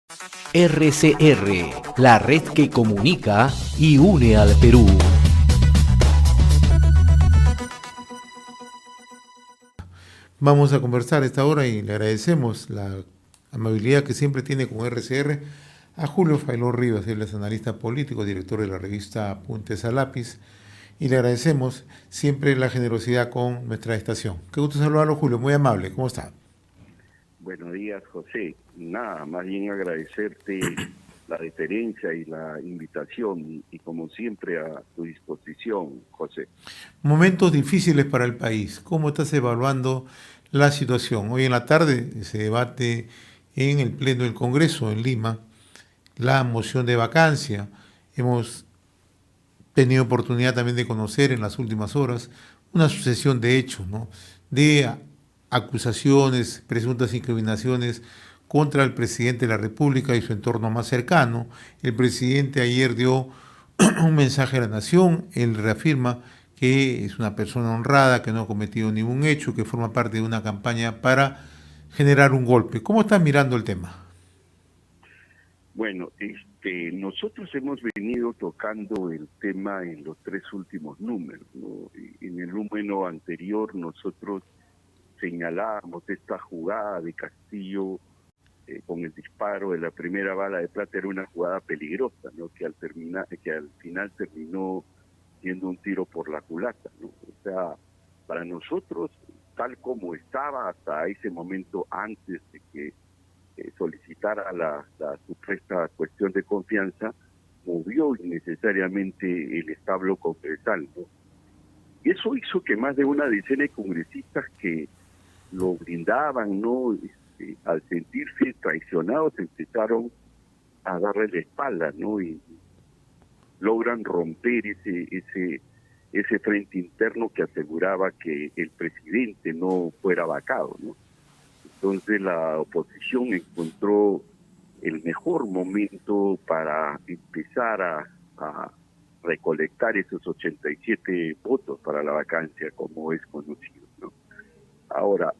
RCR, la red que comunica y une al Perú. Vamos a conversar a esta hora y le agradecemos la amabilidad que siempre tiene con RCR a Julio Failón Rivas. Él es analista político, director de la revista Apuntes a Lápiz, y le agradecemos siempre la generosidad con nuestra estación. Qué gusto saludarlo, Julio, muy amable. ¿Cómo está? Buenos días, José. Nada, más bien agradecerte la deferencia y la invitación y como siempre a tu disposición, José. Momentos difíciles para el país. ¿Cómo estás evaluando la situación? Hoy en la tarde se debate en el Pleno del Congreso en Lima la moción de vacancia. Hemos tenido oportunidad también de conocer en las últimas horas una sucesión de hechos, ¿no? De acusaciones, presuntas incriminaciones contra el presidente de la República y su entorno más cercano. El presidente ayer dio un mensaje a la nación, él reafirma que es una persona honrada, que no ha cometido ningún hecho, que forma parte de una campaña para generar un golpe. ¿Cómo estás mirando el tema? Bueno, nosotros hemos venido tocando el tema en los tres últimos números, ¿no? En el número anterior nosotros señalábamos esta jugada de Castillo con el disparo de la primera bala de plata. Era una jugada peligrosa, ¿no? Que al final terminó siendo un tiro por la culata, ¿no? O sea, para nosotros, tal como estaba hasta ese momento, antes de que solicitara la supuesta cuestión de confianza, movió innecesariamente el establo congresal, ¿no? Y eso hizo que más de una decena de congresistas que lo brindaban, ¿no? Al sentirse traicionados, empezaron a darle la espalda, ¿no? Y logran romper ese frente interno que aseguraba que el presidente no fuera vacado, ¿no? Entonces la oposición encontró el mejor momento para empezar a recolectar esos 87 votos para la vacancia, como es conocido, ¿no? Ahora,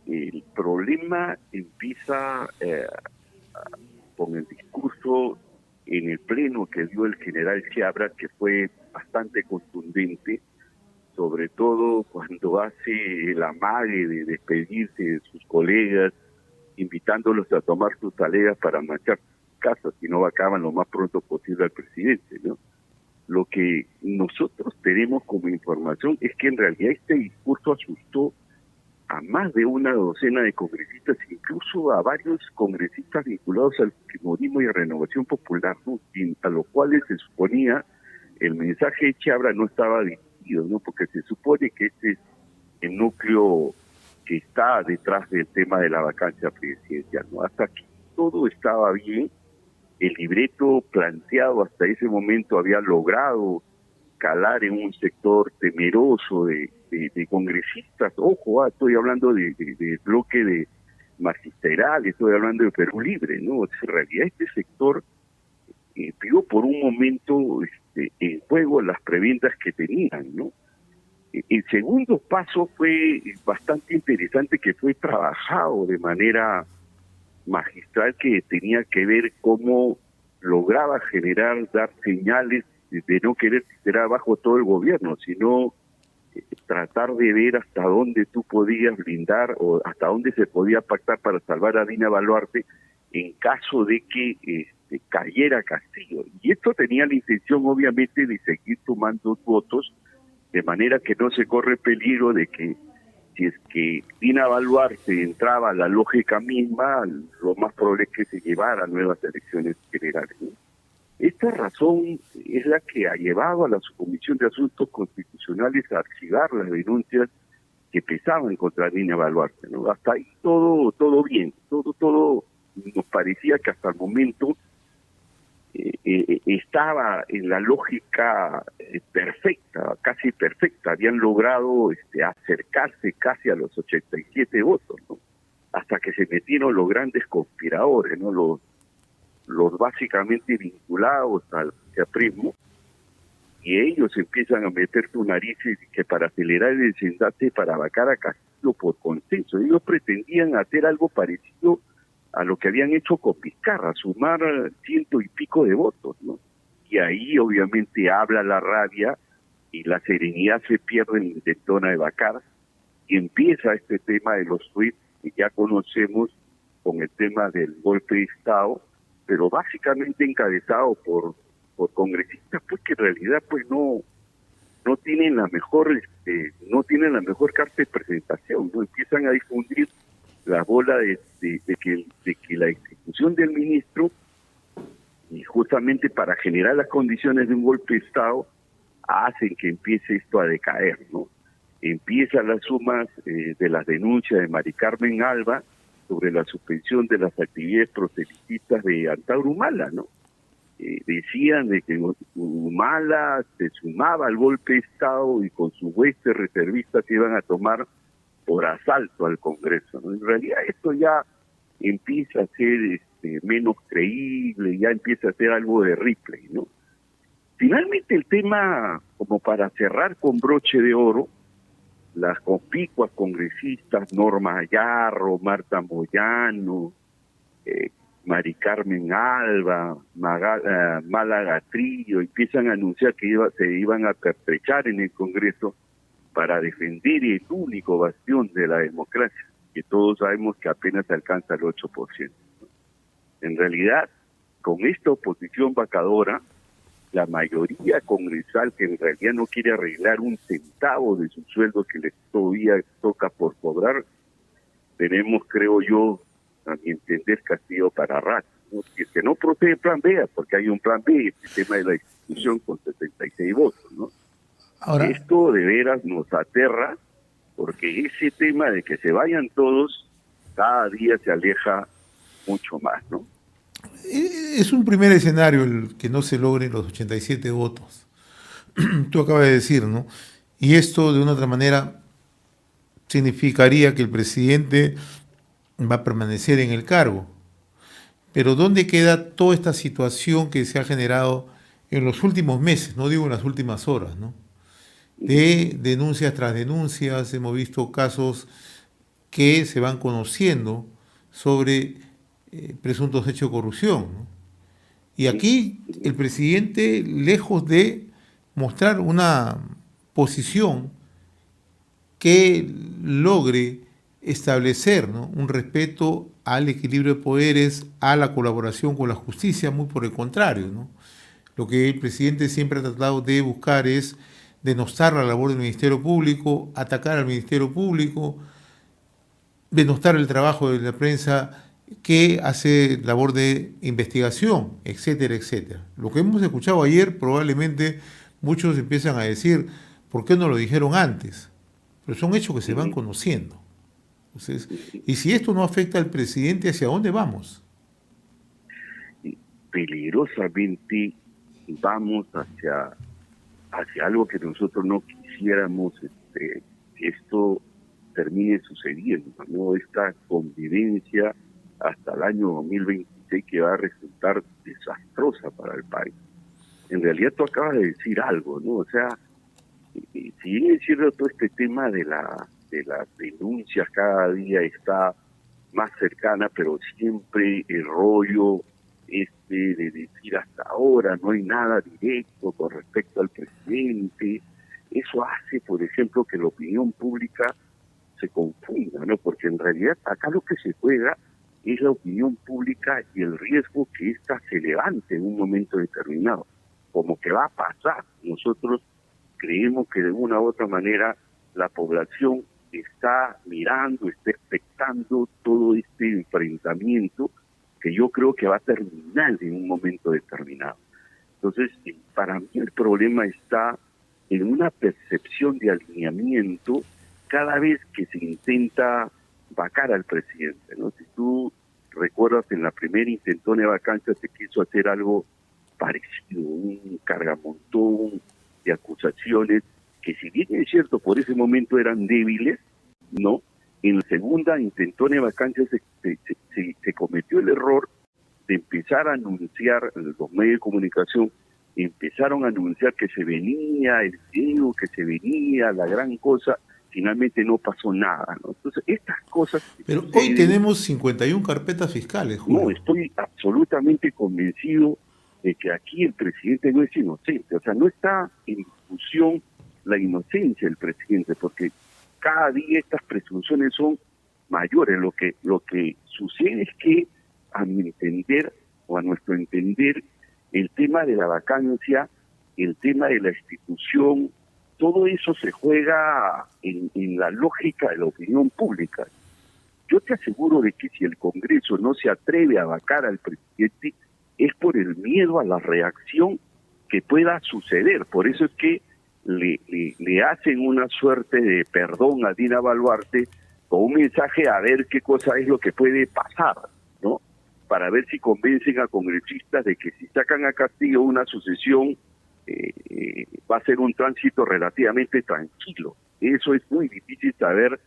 el problema empieza con el discurso en el pleno que dio el general Chiabra, que fue bastante contundente, sobre todo cuando hace el amague de despedirse de sus colegas, invitándolos a tomar sus tareas para marchar casas, si no vacaban lo más pronto posible al presidente, ¿no? Lo que nosotros tenemos como información es que en realidad este discurso asustó a más de una docena de congresistas, incluso a varios congresistas vinculados al fujimorismo y a Renovación Popular, ¿no? A los cuales se suponía el mensaje de Chiabra no estaba dirigido, ¿no? Porque se supone que este es el núcleo que está detrás del tema de la vacancia presidencial, ¿no? Hasta aquí todo estaba bien. El libreto planteado hasta ese momento había logrado calar en un sector temeroso de congresistas. Ojo, estoy hablando de bloque de magisterial, estoy hablando de Perú Libre, ¿no? En realidad este sector vio por un momento en juego las preventas que tenían, ¿no? El segundo paso fue bastante interesante, que fue trabajado de manera magistral, que tenía que ver cómo lograba dar señales de no querer tirar abajo todo el gobierno, sino tratar de ver hasta dónde tú podías blindar o hasta dónde se podía pactar para salvar a Dina Boluarte en caso de que cayera Castillo. Y esto tenía la intención, obviamente, de seguir sumando votos, de manera que no se corre peligro de que si es que Dina Boluarte entraba a la lógica misma, lo más probable es que se llevara a nuevas elecciones generales, ¿no? Esta razón es la que ha llevado a la Subcomisión de Asuntos Constitucionales a archivar las denuncias que pesaban contra Dina Boluarte, ¿no? Hasta ahí todo bien, todo nos parecía que hasta el momento estaba en la lógica perfecta, casi perfecta. Habían logrado acercarse casi a los 87 votos, ¿no? Hasta que se metieron los grandes conspiradores, ¿no? Los básicamente vinculados al aprismo, y ellos empiezan a meter su nariz que para acelerar el desenlace, para vacar a Castillo por consenso. Ellos pretendían hacer algo parecido a lo que habían hecho Copizcarra, sumar 100 y pico de votos, ¿no? Y ahí obviamente habla la rabia y la serenidad se pierde en la intentona de Bacar, y empieza este tema de los tweets que ya conocemos con el tema del golpe de Estado, pero básicamente encabezado por congresistas pues que en realidad pues no tienen la mejor carta de presentación, no empiezan a difundir la bola de que la institución del ministro, y justamente para generar las condiciones de un golpe de Estado, hacen que empiece esto a decaer, ¿no? Empiezan las sumas de las denuncias de Mari Carmen Alba sobre la suspensión de las actividades proselitistas de Antauro Humala, ¿no? Decían de que Humala se sumaba al golpe de Estado y con sus huestes reservistas se iban a tomar por asalto al Congreso, ¿no? En realidad esto ya empieza a ser menos creíble, ya empieza a ser algo de Ripley, ¿no? Finalmente el tema, como para cerrar con broche de oro, las conspicuas congresistas Norma Ayarro, Marta Moyano, Mari Carmen Alba, Málaga Trillo, empiezan a anunciar que se iban a pertrechar en el Congreso para defender el único bastión de la democracia, que todos sabemos que apenas alcanza el 8%. En realidad, con esta oposición vacadora, la mayoría congresal que en realidad no quiere arreglar un centavo de su sueldo que les todavía toca por cobrar, tenemos, creo yo, a mi entender, castigo para rato, ¿no? Si es que no procede el plan B, porque hay un plan B, el tema de la institución con 76 votos, ¿no? Ahora, esto de veras nos aterra, porque ese tema de que se vayan todos, cada día se aleja mucho más, ¿no? Es un primer escenario el que no se logren los 87 votos. Tú acabas de decir, ¿no? Y esto, de una otra manera, significaría que el presidente va a permanecer en el cargo. Pero ¿dónde queda toda esta situación que se ha generado en los últimos meses? No digo en las últimas horas, ¿no? De denuncias tras denuncias, hemos visto casos que se van conociendo sobre presuntos hechos de corrupción, ¿no? Y aquí el presidente, lejos de mostrar una posición que logre establecer, ¿no?, un respeto al equilibrio de poderes, a la colaboración con la justicia, muy por el contrario, ¿no? Lo que el presidente siempre ha tratado de buscar es denostar la labor del Ministerio Público, atacar al Ministerio Público, denostar el trabajo de la prensa que hace labor de investigación, etcétera, etcétera. Lo que hemos escuchado ayer, probablemente muchos empiezan a decir, ¿por qué no lo dijeron antes? Pero son hechos que se van conociendo. Entonces, y si esto no afecta al presidente, ¿hacia dónde vamos? Peligrosamente vamos hacia algo que nosotros no quisiéramos que esto termine sucediendo, ¿no? Esta convivencia hasta el año 2026 que va a resultar desastrosa para el país. En realidad tú acabas de decir algo, ¿no? O sea, si bien es cierto, todo este tema de las denuncias cada día está más cercana, pero siempre el rollo de decir hasta ahora no hay nada directo con respecto al presidente, eso hace, por ejemplo, que la opinión pública se confunda, ¿no? Porque en realidad acá lo que se juega es la opinión pública y el riesgo que ésta se levante en un momento determinado, como que va a pasar. Nosotros creemos que de una u otra manera la población está mirando, está expectando todo este enfrentamiento que yo creo que va a terminar en un momento determinado. Entonces, para mí el problema está en una percepción de alineamiento cada vez que se intenta vacar al presidente, ¿no? Si tú recuerdas, en la primera intentona de vacancia se quiso hacer algo parecido, un cargamontón de acusaciones que, si bien es cierto, por ese momento eran débiles, ¿no? En la segunda intentona de vacancia se cometió el error de empezar a anunciar, los medios de comunicación empezaron a anunciar que se venía el video, que se venía la gran cosa, finalmente no pasó nada, ¿no? Entonces, estas cosas... Pero hoy tenemos 51 carpetas fiscales, Julio. No, estoy absolutamente convencido de que aquí el presidente no es inocente, o sea, no está en discusión la inocencia del presidente, porque cada día estas presunciones son mayores. Lo que sucede es que, a mi entender, o a nuestro entender, el tema de la vacancia, el tema de la institución, todo eso se juega en la lógica de la opinión pública. Yo te aseguro de que si el Congreso no se atreve a vacar al presidente, es por el miedo a la reacción que pueda suceder. Por eso es que le hacen una suerte de perdón a Dina Boluarte con un mensaje a ver qué cosa es lo que puede pasar, ¿no? Para ver si convencen a congresistas de que si sacan a Castillo una sucesión, va a ser un tránsito relativamente tranquilo. Eso es muy difícil saber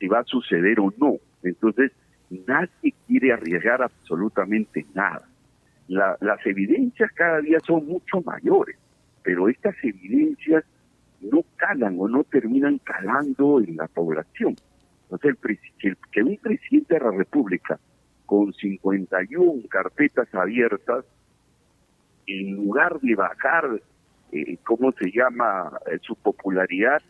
si va a suceder o no. Entonces, nadie quiere arriesgar absolutamente nada. Las evidencias cada día son mucho mayores, pero estas evidencias no calan o no terminan calando en la población. Entonces, que un presidente de la República con 51 carpetas abiertas, en lugar de bajar, su popularidad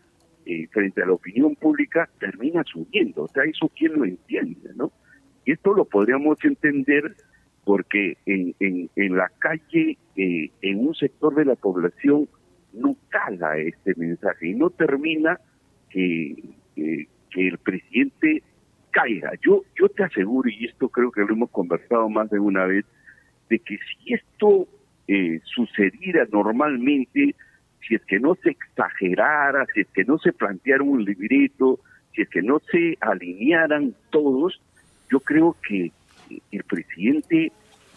frente a la opinión pública, termina subiendo. O sea, eso quién lo entiende, ¿no? Y esto lo podríamos entender porque en la calle, en un sector de la población, no cala este mensaje y no termina que el presidente caiga. Yo te aseguro, y esto creo que lo hemos conversado más de una vez, de que si esto sucediera normalmente, si es que no se exagerara, si es que no se planteara un libreto, si es que no se alinearan todos, yo creo que el presidente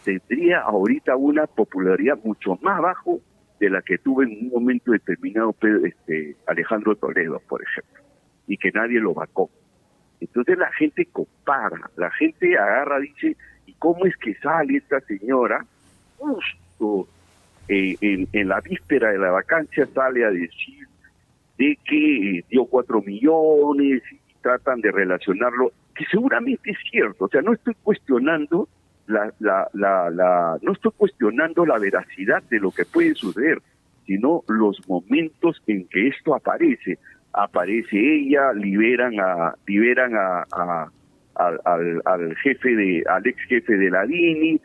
tendría ahorita una popularidad mucho más bajo de la que tuvo en un momento determinado Alejandro Toledo, por ejemplo, y que nadie lo vacó. Entonces la gente compara, la gente agarra, dice, ¿y cómo es que sale esta señora justo en la víspera de la vacancia sale a decir de que dio 4 millones y tratan de relacionarlo, que seguramente es cierto? O sea, no estoy cuestionando no estoy cuestionando la veracidad de lo que puede suceder, sino los momentos en que esto aparece. Aparece ella, liberan al ex jefe de la DINI,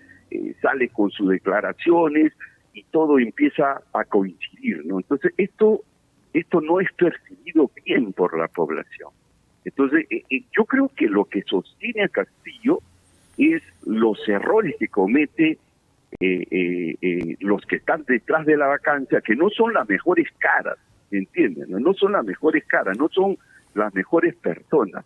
sale con sus declaraciones y todo empieza a coincidir, ¿no? Entonces esto no es percibido bien por la población. Entonces yo creo que lo que sostiene a Castillo es los errores que comete los que están detrás de la vacancia, que no son las mejores caras, ¿entienden? No son las mejores caras, no son las mejores personas,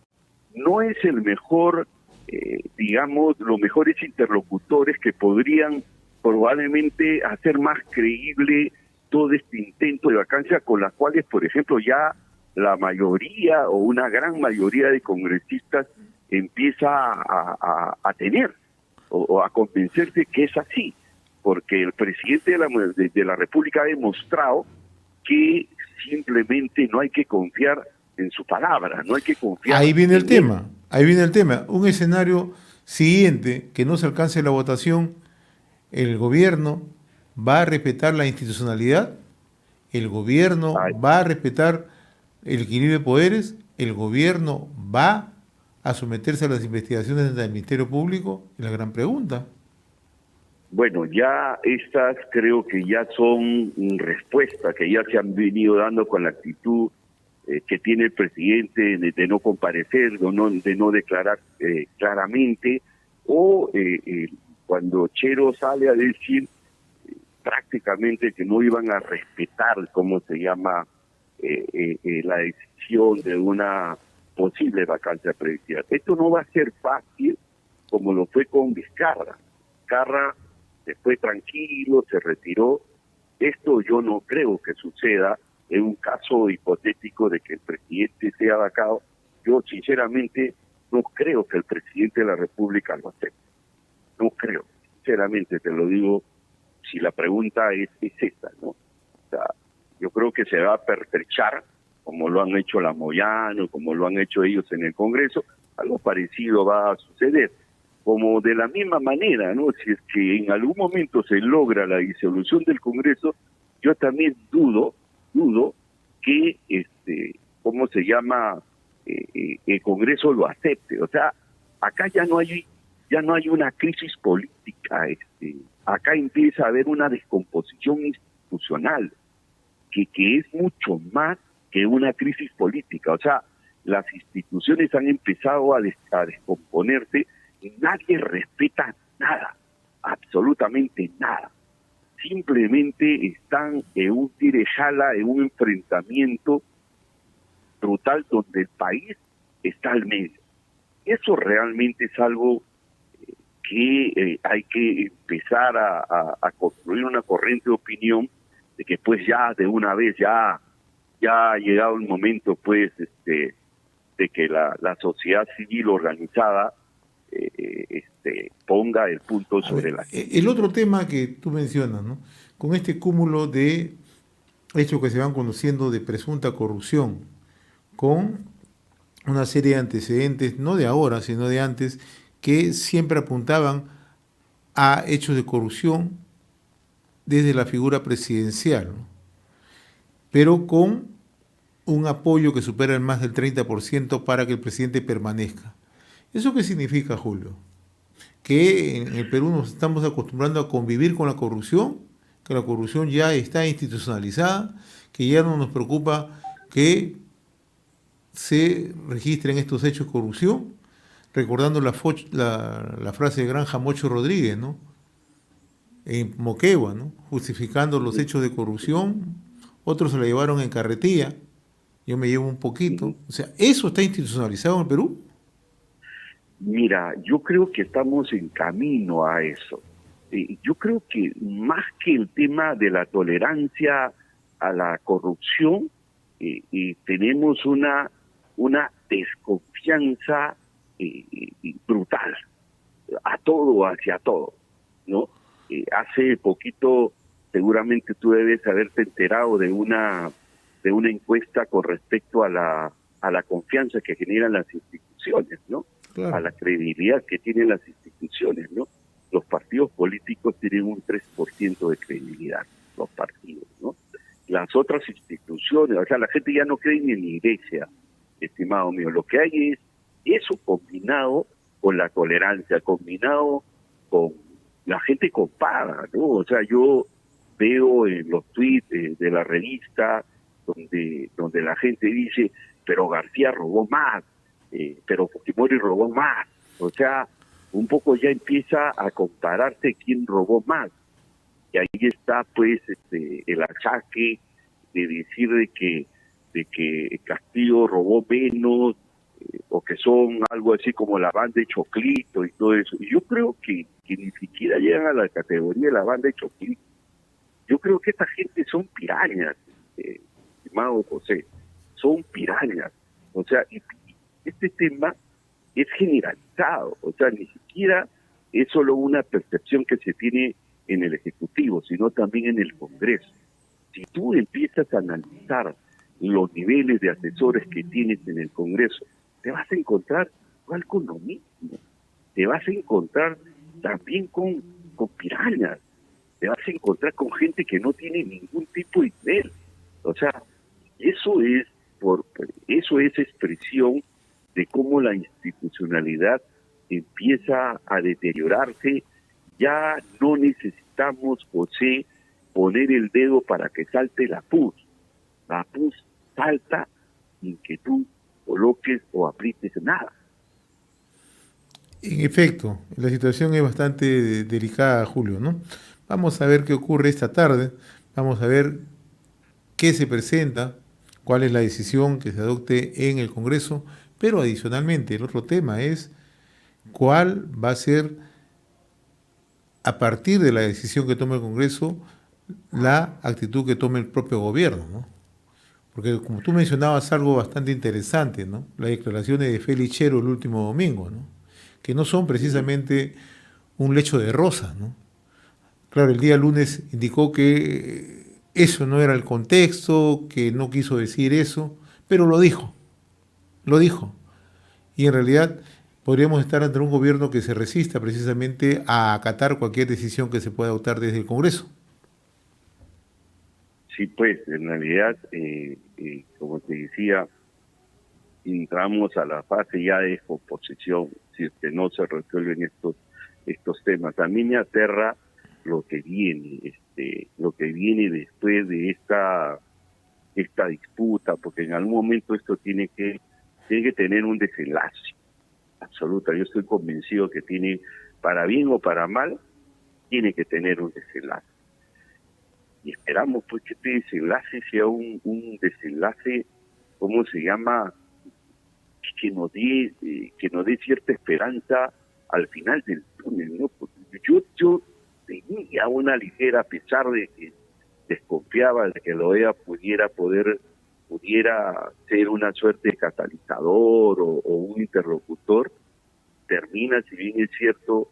no es el mejor, los mejores interlocutores que podrían probablemente hacer más creíble todo este intento de vacancia, con las cuales, por ejemplo, ya la mayoría o una gran mayoría de congresistas empieza a tener o a convencerse que es así, porque el presidente de la República ha demostrado que simplemente no hay que confiar en su palabra, no hay que confiar. Ahí viene el tema. Un escenario siguiente, que no se alcance la votación, el gobierno va a respetar la institucionalidad, el gobierno va a respetar el equilibrio de poderes, el gobierno va a someterse a las investigaciones del Ministerio Público. Es la gran pregunta. Bueno, ya estas creo que ya son respuestas que ya se han venido dando con la actitud que tiene el presidente de no comparecer, de no declarar claramente, o cuando Chero sale a decir prácticamente que no iban a respetar, la decisión de una posible vacancia presidencial. Esto no va a ser fácil como lo fue con Vizcarra. Vizcarra se fue tranquilo, se retiró. Esto yo no creo que suceda en un caso hipotético de que el presidente sea vacado. Yo sinceramente no creo que el presidente de la República lo acepte. No creo, sinceramente te lo digo, si la pregunta es esa, ¿no? O sea, yo creo que se va a pertrechar como lo han hecho la Moyano, como lo han hecho ellos en el Congreso, algo parecido va a suceder. Como de la misma manera, ¿no? Si es que en algún momento se logra la disolución del Congreso, yo también dudo que, ¿cómo se llama? El Congreso lo acepte. O sea, acá ya no hay una crisis política, acá empieza a haber una descomposición institucional que es mucho más que una crisis política. O sea, las instituciones han empezado a descomponerse y nadie respeta nada, absolutamente nada. Simplemente están en un tire-jala, en un enfrentamiento brutal donde el país está al medio. Eso realmente es algo que hay que empezar a construir una corriente de opinión de que pues ya de una vez ya ha llegado el momento pues de que la sociedad civil organizada ponga el punto sobre la... El otro tema que tú mencionas, ¿no? Con este cúmulo de hechos que se van conociendo de presunta corrupción, con una serie de antecedentes, no de ahora, sino de antes, que siempre apuntaban a hechos de corrupción desde la figura presidencial, ¿no? Pero con un apoyo que supera el más del 30% para que el presidente permanezca. ¿Eso qué significa, Julio? Que en el Perú nos estamos acostumbrando a convivir con la corrupción, que la corrupción ya está institucionalizada, que ya no nos preocupa que se registren estos hechos de corrupción, recordando la frase de Granja Mocho Rodríguez, ¿no? En Moquegua, ¿no? Justificando los hechos de corrupción, otros se la llevaron en carretilla, yo me llevo un poquito. O sea, ¿eso está institucionalizado en el Perú? Mira, yo creo que estamos en camino a eso. Yo creo que más que el tema de la tolerancia a la corrupción, tenemos una desconfianza brutal a todo, hacia todo, ¿no? Hace poquito, seguramente tú debes haberte enterado de una encuesta con respecto a la confianza que generan las instituciones, ¿no? Claro. A la credibilidad que tienen las instituciones, ¿no? Los partidos políticos tienen un 3% de credibilidad, los partidos, ¿no? Las otras instituciones, o sea, la gente ya no cree ni en la iglesia, estimado mío. Lo que hay es eso combinado con la tolerancia, combinado con la gente compara, ¿no? O sea, yo veo en los tweets de la revista donde la gente dice, pero García robó más, pero Fujimori robó más. O sea, un poco ya empieza a compararse quién robó más. Y ahí está pues el achaque de decir de que Castillo robó menos, o que son algo así como la banda de Choclito y todo eso. Y yo creo que ni siquiera llegan a la categoría de la banda de Choclito. Yo creo que esta gente son pirañas, estimado José, son pirañas. O sea, este tema es generalizado, o sea, ni siquiera es solo una percepción que se tiene en el Ejecutivo, sino también en el Congreso. Si tú empiezas a analizar los niveles de asesores que tienes en el Congreso, te vas a encontrar igual con lo mismo, te vas a encontrar también con pirañas, te vas a encontrar con gente que no tiene ningún tipo de nivel. O sea, eso es expresión de cómo la institucionalidad empieza a deteriorarse. Ya no necesitamos, José, poner el dedo para que salte la pus. La pus salta sin que tú coloques o aprietes nada. En efecto, la situación es bastante delicada, Julio, ¿no? Vamos a ver qué ocurre esta tarde, vamos a ver qué se presenta, cuál es la decisión que se adopte en el Congreso, pero adicionalmente el otro tema es cuál va a ser, a partir de la decisión que tome el Congreso, la actitud que tome el propio gobierno, ¿no? Porque como tú mencionabas algo bastante interesante, ¿no? Las declaraciones de Félix Chero el último domingo, ¿no? Que no son precisamente un lecho de rosas, ¿no? Claro, el día lunes indicó que eso no era el contexto, que no quiso decir eso, pero lo dijo. Y en realidad podríamos estar ante un gobierno que se resista precisamente a acatar cualquier decisión que se pueda adoptar desde el Congreso. Sí, pues, en realidad, como te decía, entramos a la fase ya de descomposición, si es que no se resuelven estos temas. A mí me aterra lo que viene después de esta disputa, porque en algún momento esto tiene que tener un desenlace absoluto. Yo estoy convencido que tiene, para bien o para mal, tiene que tener un desenlace. Y esperamos pues que este desenlace sea un desenlace, ¿cómo se llama?, que nos dé cierta esperanza al final del túnel, ¿no? Porque yo tenía una ligera, a pesar de que desconfiaba de que la OEA pudiera ser una suerte de catalizador o un interlocutor, termina, si bien es cierto,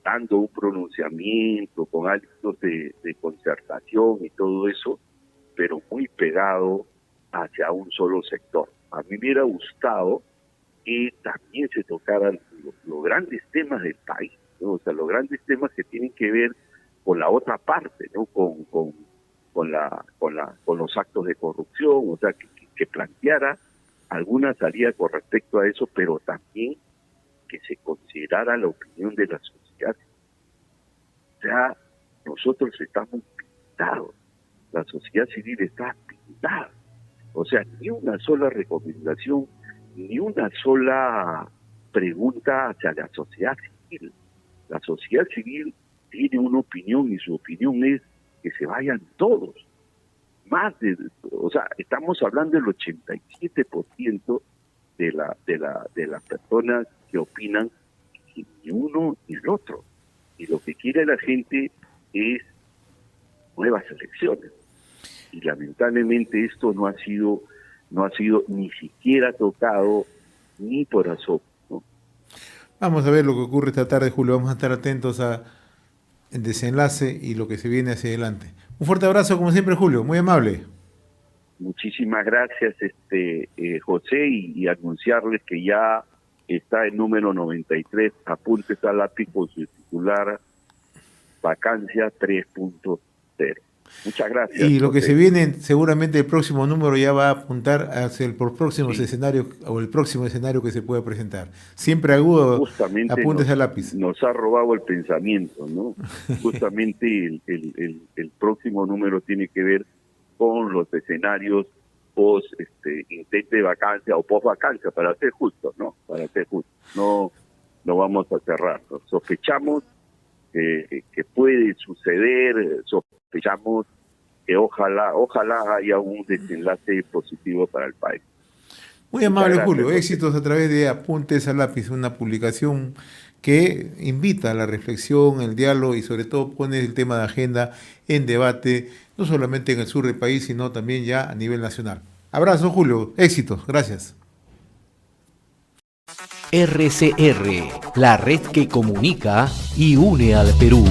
dando un pronunciamiento con actos de concertación y todo eso, pero muy pegado hacia un solo sector. A mí me hubiera gustado que también se tocaran los grandes temas del país, ¿no? O sea, los grandes temas que tienen que ver con la otra parte, ¿no? Con los actos de corrupción, o sea, que planteara alguna salida con respecto a eso, pero también que se considerara la opinión de la sociedad. O sea, nosotros estamos pintados, la sociedad civil está pintada. O sea, ni una sola recomendación, ni una sola pregunta hacia la sociedad civil. La sociedad civil tiene una opinión y su opinión es que se vayan todos. O sea, estamos hablando del 87% de las personas que opinan que ni uno ni el otro. Y lo que quiere la gente es nuevas elecciones. Y lamentablemente esto no ha sido ni siquiera tocado ni por asomo, ¿no? Vamos a ver lo que ocurre esta tarde, Julio. Vamos a estar atentos al desenlace y lo que se viene hacia adelante. Un fuerte abrazo, como siempre, Julio. Muy amable. Muchísimas gracias, José, y anunciarles que ya está el número 93, apuntes al lápiz con su titular, vacancia 3.0. Muchas gracias. Y lo que José. se viene, seguramente el próximo número ya va a apuntar hacia el próximo escenario o el próximo escenario que se pueda presentar. Siempre agudo, justamente apuntes al lápiz. Nos ha robado el pensamiento, ¿no? Justamente el próximo número tiene que ver con los escenarios post intento de vacancia o post vacancia, para ser justos, ¿no? Para ser justos. No vamos a cerrarnos. Sospechamos que puede suceder, sospechamos que ojalá haya un desenlace positivo para el país. Muy amable, gracias, Julio. José. Éxitos a través de Apuntes al Lápiz, una publicación que invita a la reflexión, el diálogo y sobre todo pone el tema de agenda en debate, no solamente en el sur del país, sino también ya a nivel nacional. Abrazo, Julio. Éxitos. Gracias. RCR, la red que comunica y une al Perú.